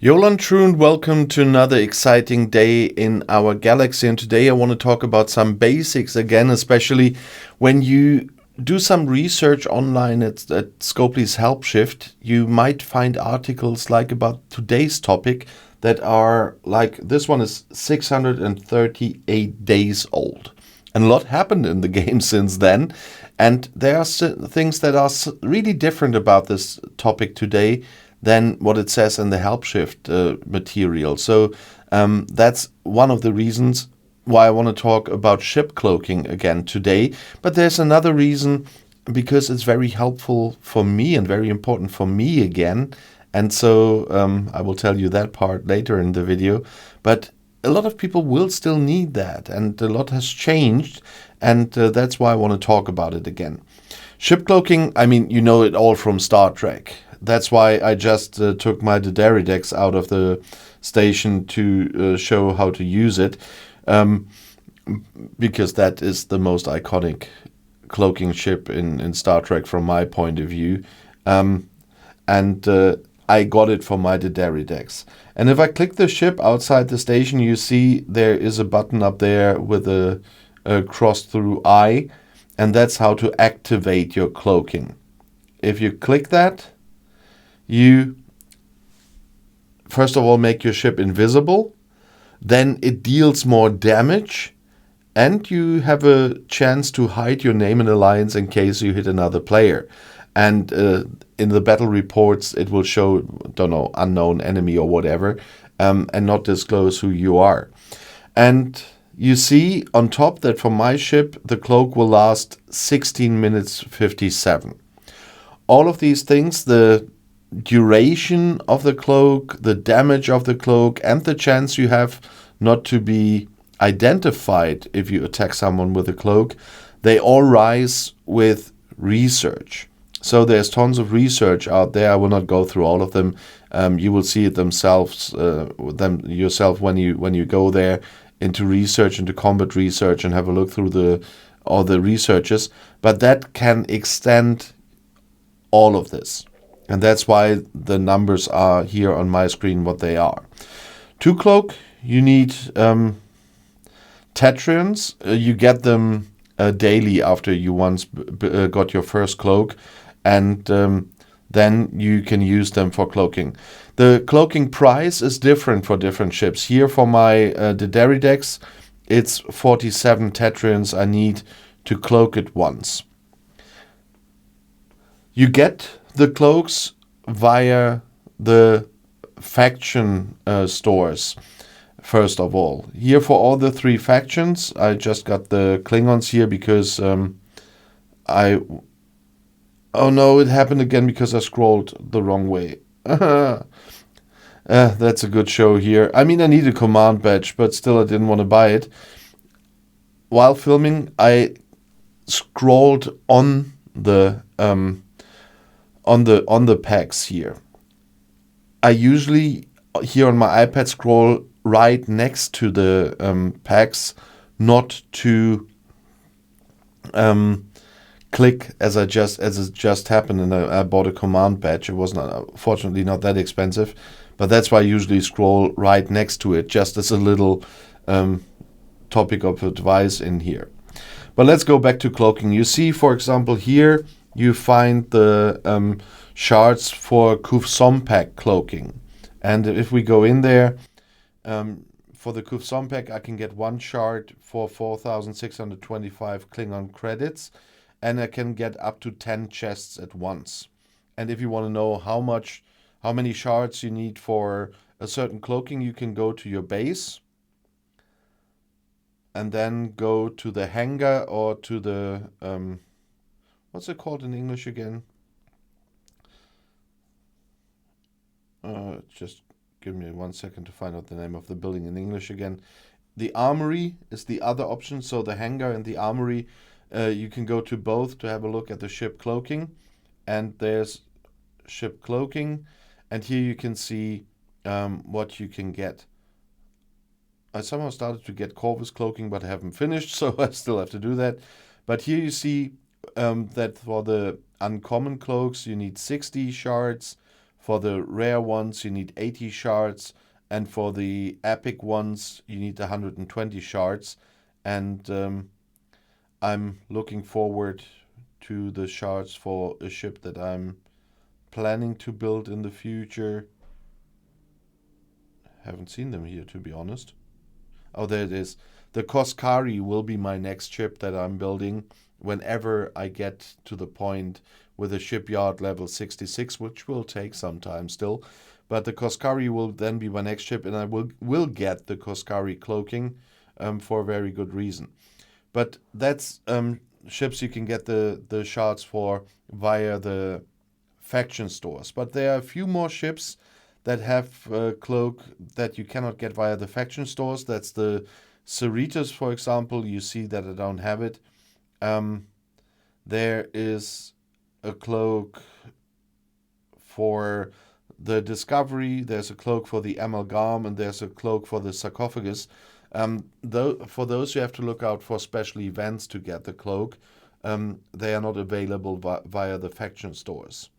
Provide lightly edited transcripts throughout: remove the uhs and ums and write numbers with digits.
Jolan Troon, welcome to another exciting day in our galaxy. And today I want to talk about some basics again, especially when you do some research online at Scopely's Help Shift. You might find articles like about today's topic that are like this one is 638 days old. And a lot happened in the game since then. And there are things that are really different about this topic today than what it says in the Help Shift material. So that's one of the reasons why I want to talk about ship cloaking again today. But there's another reason, because it's very helpful for me and very important for me again. And so I will tell you that part later in the video. But a lot of people will still need that, and a lot has changed, and that's why I want to talk about it again. Ship cloaking, I mean, you know it all from Star Trek. That's why I just took my Dederidex out of the station to show how to use it, because that is the most iconic cloaking ship in Star Trek from my point of view. I got it for my Dederidex. And if I click the ship outside the station, you see there is a button up there with a cross through I, and that's how to activate your cloaking. If you click that, you first of all make your ship invisible, then it deals more damage, and you have a chance to hide your name and alliance in case you hit another player. And in the battle reports, it will show, don't know, unknown enemy or whatever, and not disclose who you are. And you see on top that for my ship, the cloak will last 16 minutes 57. All of these things, the duration of the cloak, the damage of the cloak, and the chance you have not to be identified if you attack someone with a cloak, they all rise with research. So there's tons of research out there. I will not go through all of them. You will see it yourself when you go there into research, into combat research, and have a look through all the researches. But that can extend all of this. And that's why the numbers are here on my screen what they are. To cloak, you need tetrions. You get them daily after you once got your first cloak. And then you can use them for cloaking. The cloaking price is different for different ships. Here for my Dederidex, it's 47 tetrions I need to cloak it once. You get the cloaks via the faction stores, first of all. Here for all the three factions, I just got the Klingons here because oh no, it happened again because I scrolled the wrong way. That's a good show here. I mean, I need a command badge, but still I didn't want to buy it. While filming, I scrolled on the packs here. I usually here on my iPad scroll right next to the packs, not to click as it just happened, and I bought a command badge. It was fortunately not that expensive, but that's why I usually scroll right next to it, just as a little topic of advice in here. But let's go back to cloaking. You see, for example, here you find the shards for Kuf-Sompek cloaking. And if we go in there, for the Kuf-Sompek, I can get one shard for 4,625 Klingon credits, and I can get up to 10 chests at once. And if you want to know how many shards you need for a certain cloaking, you can go to your base and then go to the hangar or to the what's it called in English again? Just give me 1 second to find out the name of the building in English again. The armory is the other option. So the hangar and the armory, you can go to both to have a look at the ship cloaking. And there's ship cloaking. And here you can see what you can get. I somehow started to get Corvus cloaking, but I haven't finished, so I still have to do that. But here you see that for the uncommon cloaks, you need 60 shards. For the rare ones, you need 80 shards, and for the epic ones, you need 120 shards. And I'm looking forward to the shards for a ship that I'm planning to build in the future. Haven't seen them here, to be honest. Oh, there it is. The Koskari will be my next ship that I'm building whenever I get to the point with a shipyard level 66, which will take some time still. But the Koskari will then be my next ship, and I will get the Koskari Cloaking for a very good reason. But that's ships you can get the shards for via the faction stores. But there are a few more ships that have cloak that you cannot get via the faction stores. That's the Cerritos, for example. You see that I don't have it. There is a cloak for the Discovery, there's a cloak for the Amalgam, and there's a cloak for the Sarcophagus. For those, you have to look out for special events to get the cloak. They are not available via the faction stores.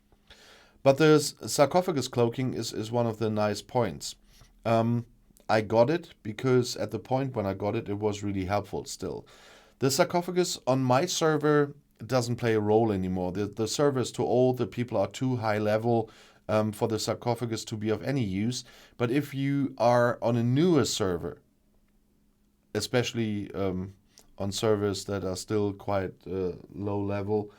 But the Sarcophagus Cloaking is one of the nice points. I got it because at the point when I got it, it was really helpful still. The Sarcophagus on my server doesn't play a role anymore. The server is too old, the people are too high level for the Sarcophagus to be of any use. But if you are on a newer server, especially on servers that are still quite low level,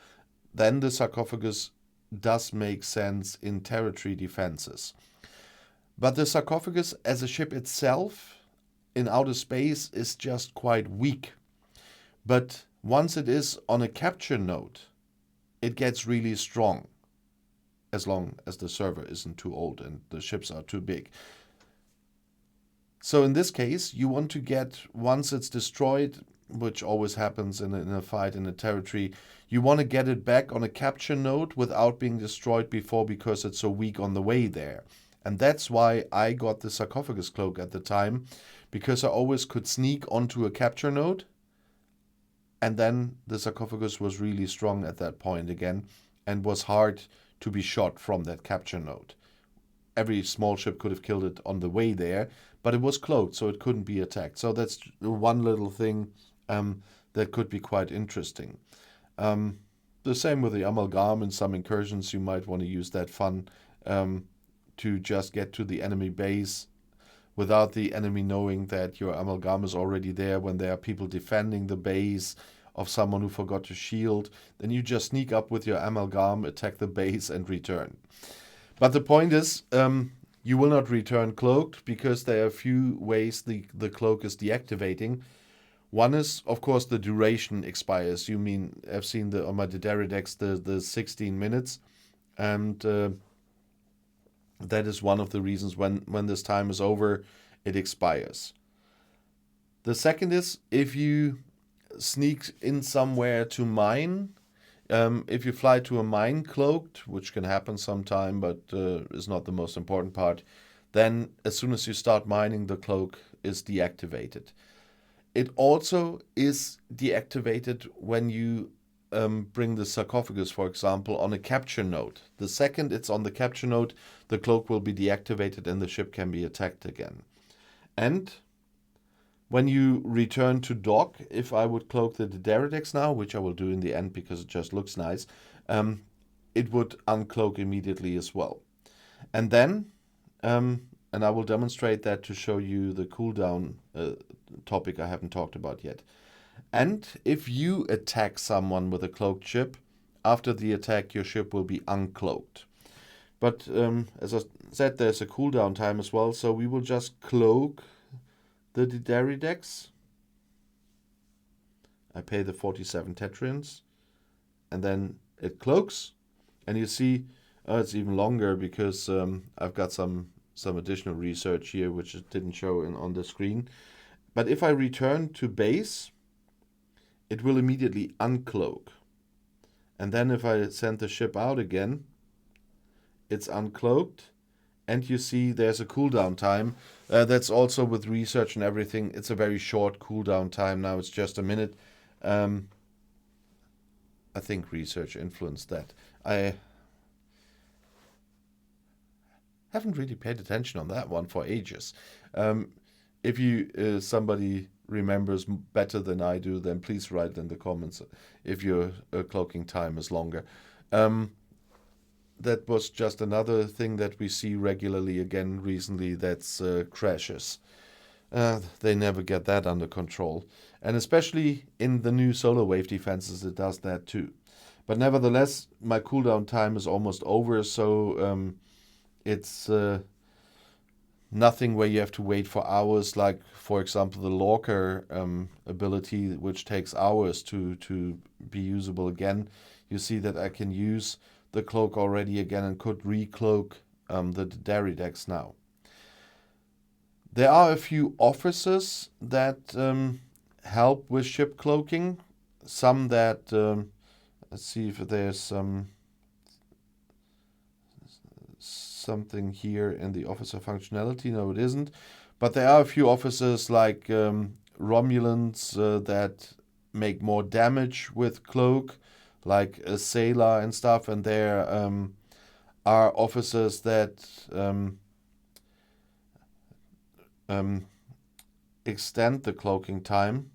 then the Sarcophagus does make sense in territory defenses. But the Sarcophagus as a ship itself in outer space is just quite weak. But once it is on a capture node, it gets really strong, as long as the server isn't too old and the ships are too big. So in this case, you want to get, once it's destroyed, which always happens in a fight in a territory, you want to get it back on a capture node without being destroyed before, because it's so weak on the way there. And that's why I got the Sarcophagus Cloak at the time, because I always could sneak onto a capture node, and then the Sarcophagus was really strong at that point again, and was hard to be shot from that capture node. Every small ship could have killed it on the way there, but it was cloaked, so it couldn't be attacked. So that's one little thing that could be quite interesting. The same with the Amalgam. In some incursions, you might want to use that fun to just get to the enemy base without the enemy knowing that your Amalgam is already there. When there are people defending the base of someone who forgot to shield, then you just sneak up with your Amalgam, attack the base, and return. But the point is, you will not return cloaked, because there are a few ways the cloak is deactivating. One is, of course, the duration expires. You mean, I've seen on my Dederidex the 16 minutes, and that is one of the reasons when this time is over, it expires. The second is, if you sneak in somewhere to mine, if you fly to a mine cloaked, which can happen sometime, but is not the most important part, then as soon as you start mining, the cloak is deactivated. It also is deactivated when you bring the Sarcophagus, for example, on a capture node. The second it's on the capture node, the cloak will be deactivated and the ship can be attacked again. And when you return to dock, if I would cloak the Dederidex now, which I will do in the end because it just looks nice, it would uncloak immediately as well. And then, and I will demonstrate that to show you the cooldown topic I haven't talked about yet. And if you attack someone with a cloaked ship, after the attack your ship will be uncloaked. But as I said, there's a cooldown time as well, so we will just cloak the Dederidex. I pay the 47 tetrians, and then it cloaks. And you see, it's even longer because I've got some additional research here which it didn't show on the screen. But if I return to base, it will immediately uncloak. And then if I send the ship out again, it's uncloaked. And you see there's a cooldown time. That's also with research and everything. It's a very short cooldown time. Now it's just a minute. I think research influenced that. haven't really paid attention on that one for ages. If you somebody remembers better than I do, then please write in the comments if your cloaking time is longer. That was just another thing that we see regularly again recently. That's crashes. They never get that under control, and especially in the new solar wave defenses, it does that too. But nevertheless, my cooldown time is almost over, so it's nothing where you have to wait for hours, like, for example, the Lorker ability, which takes hours to be usable again. You see that I can use the cloak already again and could recloak the Daridex now. There are a few officers that help with ship cloaking. Some that, let's see if there's something here in the officer functionality. No, it isn't. But there are a few officers like Romulans that make more damage with cloak, like a sailor and stuff. And there are officers that extend the cloaking time.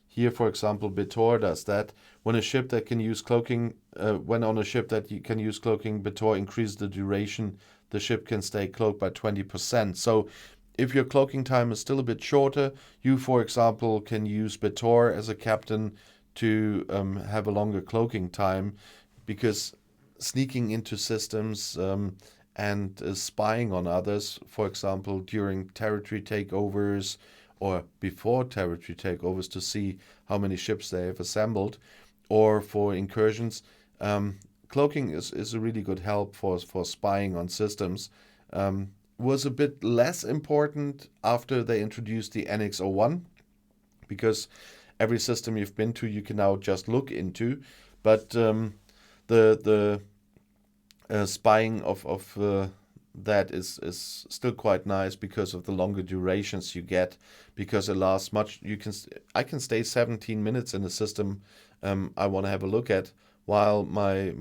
Here, for example, Betor does that. When a ship that can use cloaking, when on a ship that you can use cloaking, Betor increases the duration the ship can stay cloaked by 20%. So if your cloaking time is still a bit shorter, you, for example, can use Betor as a captain to have a longer cloaking time, because sneaking into systems and spying on others, for example, during territory takeovers or before territory takeovers to see how many ships they have assembled, or for incursions, cloaking is a really good help for spying on systems. Was a bit less important after they introduced the NX-01, because every system you've been to you can now just look into, but the spying of that is still quite nice because of the longer durations you get, because it lasts much. I can stay 17 minutes in a system I want to have a look at, while my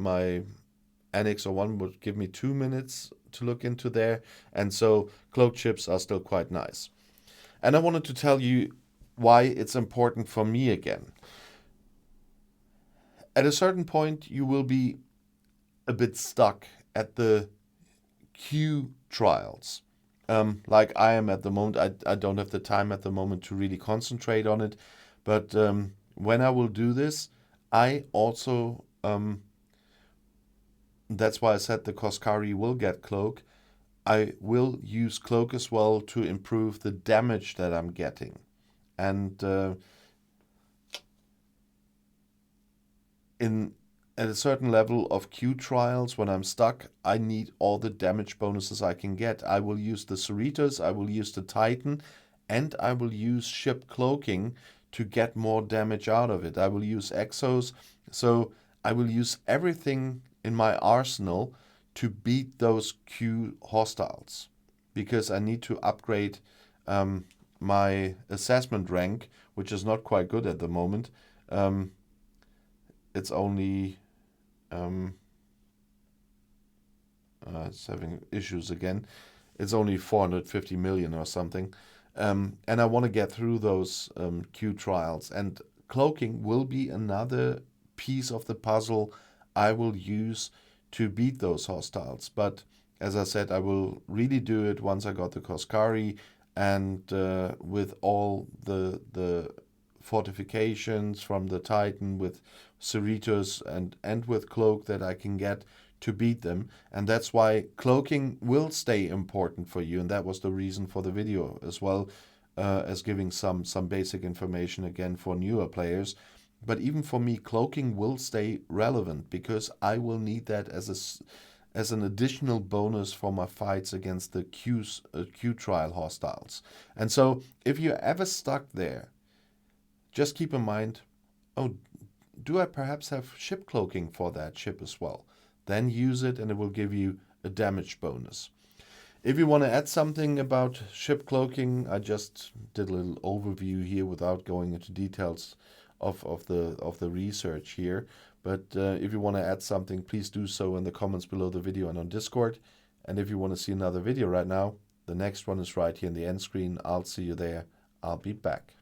NX-01 would give me 2 minutes to look into there, and so cloaked ships are still quite nice. And I wanted to tell you why it's important for me again. At a certain point, you will be a bit stuck at the Q trials. Like I am at the moment. I don't have the time at the moment to really concentrate on it. But when I will do this, I also, that's why I said the Koskari will get cloak. I will use cloak as well to improve the damage that I'm getting. And at a certain level of Q trials, when I'm stuck, I need all the damage bonuses I can get. I will use the Cerritos, I will use the Titan, and I will use ship cloaking to get more damage out of it. I will use Exos, so I will use everything in my arsenal to beat those Q hostiles, because I need to upgrade my assessment rank, which is not quite good at the moment. It's only it's having issues again. It's only 450 million or something, and I want to get through those Q trials, and cloaking will be another piece of the puzzle I will use to beat those hostiles. But as I said, I will really do it once I got the Koskari, and with all the fortifications from the Titan, with Cerritos and with cloak that I can get to beat them. And that's why cloaking will stay important for you, and that was the reason for the video as well, as giving some basic information again for newer players. But even for me, cloaking will stay relevant, because I will need that as an additional bonus for my fights against the Q trial hostiles. And so if you're ever stuck there, just keep in mind, oh, do I perhaps have ship cloaking for that ship as well? Then use it, and it will give you a damage bonus. If you want to add something about ship cloaking, I just did a little overview here without going into details of the research here. But if you want to add something, please do so in the comments below the video and on Discord. And if you want to see another video right now, the next one is right here in the end screen. I'll see you there. I'll be back.